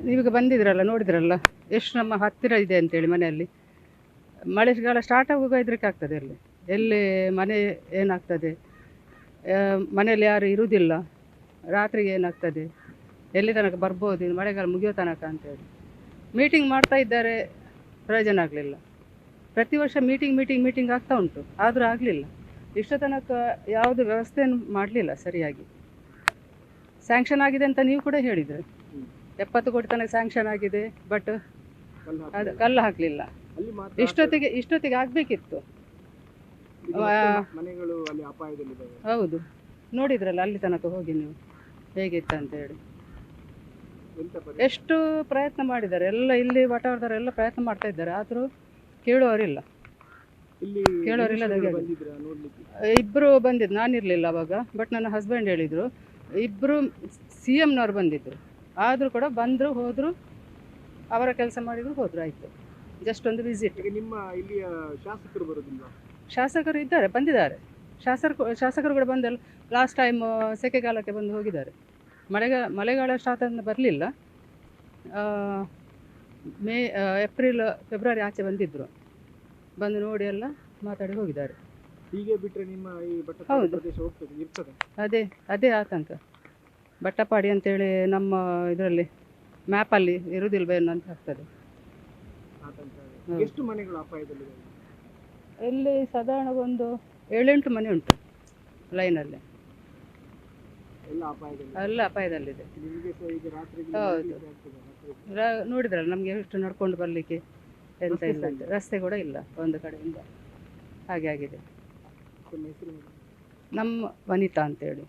ನೀವೀಗ ಬಂದಿದ್ರಲ್ಲ, ನೋಡಿದ್ರಲ್ಲ ಎಷ್ಟು ನಮ್ಮ ಹತ್ತಿರ ಇದೆ ಅಂತೇಳಿ. ಮನೆಯಲ್ಲಿ ಮಳೆಗಾಲ ಸ್ಟಾರ್ಟ್ ಆಗುವಾಗ ಹೆದರಿಕೆ ಆಗ್ತದೆ. ಎಲ್ಲಿ ಮನೆ ಏನಾಗ್ತದೆ, ಮನೆಯಲ್ಲಿ ಯಾರು ಇರುವುದಿಲ್ಲ, ರಾತ್ರಿಗೆ ಏನಾಗ್ತದೆ, ಎಲ್ಲಿ ತನಕ ಬರ್ಬೋದು ಇನ್ನು ಮಳೆಗಾಲ ಮುಗಿಯೋ ತನಕ ಅಂತೇಳಿ ಮೀಟಿಂಗ್ ಮಾಡ್ತಾ ಇದ್ದಾರೆ. ಪ್ರಯೋಜನ ಆಗಲಿಲ್ಲ. ಪ್ರತಿ ವರ್ಷ ಮೀಟಿಂಗ್ ಆಗ್ತಾ ಉಂಟು, ಆದರೂ ಆಗಲಿಲ್ಲ. ಇಷ್ಟು ತನಕ ಯಾವುದು ವ್ಯವಸ್ಥೆಯನ್ನು ಮಾಡಲಿಲ್ಲ ಸರಿಯಾಗಿ. ಸ್ಯಾಂಕ್ಷನ್ ಆಗಿದೆ ಅಂತ ನೀವು ಕೂಡ ಹೇಳಿದರೆ, 70 ಕೋಟಿ ತನಕ ಸ್ಯಾಂಕ್ಷನ್ ಆಗಿದೆ, ಬಟ್ ಅದು ಕಲ್ಲು ಹಾಕಲಿಲ್ಲ. ಇಷ್ಟೊತ್ತಿಗೆ ಆಗಬೇಕಿತ್ತು. ಹೌದು, ನೋಡಿದ್ರಲ್ಲ ಅಲ್ಲಿ ತನಕ ಹೋಗಿ ನೀವು ಹೇಗಿತ್ತು ಅಂತೇಳಿ. ಎಷ್ಟು ಪ್ರಯತ್ನ ಮಾಡಿದ್ದಾರೆ ಎಲ್ಲ, ಇಲ್ಲಿ ವಟವರದವರೆಲ್ಲ ಪ್ರಯತ್ನ ಮಾಡ್ತಾ ಇದ್ದಾರೆ, ಆದರೂ ಕೇಳುವವರಿಲ್ಲ. ಇಬ್ಬರು ಬಂದಿದ್ದು, ನಾನಿರಲಿಲ್ಲ ಅವಾಗ, ಬಟ್ ನನ್ನ ಹಸ್ಬೆಂಡ್ ಹೇಳಿದರು. ಇಬ್ಬರು CMನವ್ರು ಬಂದಿದ್ದರು, ಆದರೂ ಕೂಡ ಬಂದರು ಹೋದರು, ಅವರ ಕೆಲಸ ಮಾಡಿದ್ರು ಹೋದರು, ಆಯಿತು. ಜಸ್ಟ್ ಒಂದು ವಿಸಿಟ್. ನಿಮ್ಮ ಇಲ್ಲಿಯ ಶಾಸಕರು ಬರೋದಿಲ್ಲ? ಶಾಸಕರು ಇದ್ದಾರೆ, ಬಂದಿದ್ದಾರೆ. ಶಾಸಕರು ಕೂಡ ಬಂದಲ್ಲ. ಲಾಸ್ಟ್ ಟೈಮ್ ಸೆಕೆಗಾಲಕ್ಕೆ ಬಂದು ಹೋಗಿದ್ದಾರೆ. ಮಳೆಗಾಲ ಸ್ಟಾರ್ಟ್ ಅಂತ ಬರಲಿಲ್ಲ. ಏಪ್ರಿಲ್ ಫೆಬ್ರವರಿ ಆಚೆ ಬಂದಿದ್ದರು, ಬಂದು ನೋಡಿ ಎಲ್ಲ ಮಾತಾಡಿ ಹೋಗಿದ್ದಾರೆ. ಹೀಗೆ ಬಿಟ್ಟರೆ ನಿಮ್ಮ ಈ ಹೌದು, ಪ್ರದೇಶ ಹೋಗ್ತದೆ ಇರ್ತದೆ? ಅದೇ ಆತಂಕ. ಬಟ್ಟಪಾಡಿ ಅಂತೇಳಿ ನಮ್ಮ ಇದರಲ್ಲಿ ಮ್ಯಾಪಲ್ಲಿ ಇರುವುದಿಲ್ವೇನೋ ಅಂತ ಆಗ್ತದೆ. ಎಷ್ಟು ಮನೆಗಳು ಅಪಾಯದಲ್ಲಿದೆ? ಇಲ್ಲಿ ಸಾಧಾರಣ ಒಂದು 7-8 ಮನೆ ಉಂಟು ಲೈನಲ್ಲಿ, ಎಲ್ಲ ಅಪಾಯದಲ್ಲಿದೆ. ಹೌದು, ನೋಡಿದ್ರಲ್ಲ ನಮಗೆ ಎಷ್ಟು ನಡ್ಕೊಂಡು ಬರಲಿಕ್ಕೆ ಎಂತ ಇಲ್ಲ, ರಸ್ತೆ ಕೂಡ ಇಲ್ಲ ಒಂದು ಕಡೆಯಿಂದ, ಹಾಗೆ ಆಗಿದೆ. ನಮ್ಮ ವನಿತಾ ಅಂತೇಳಿ.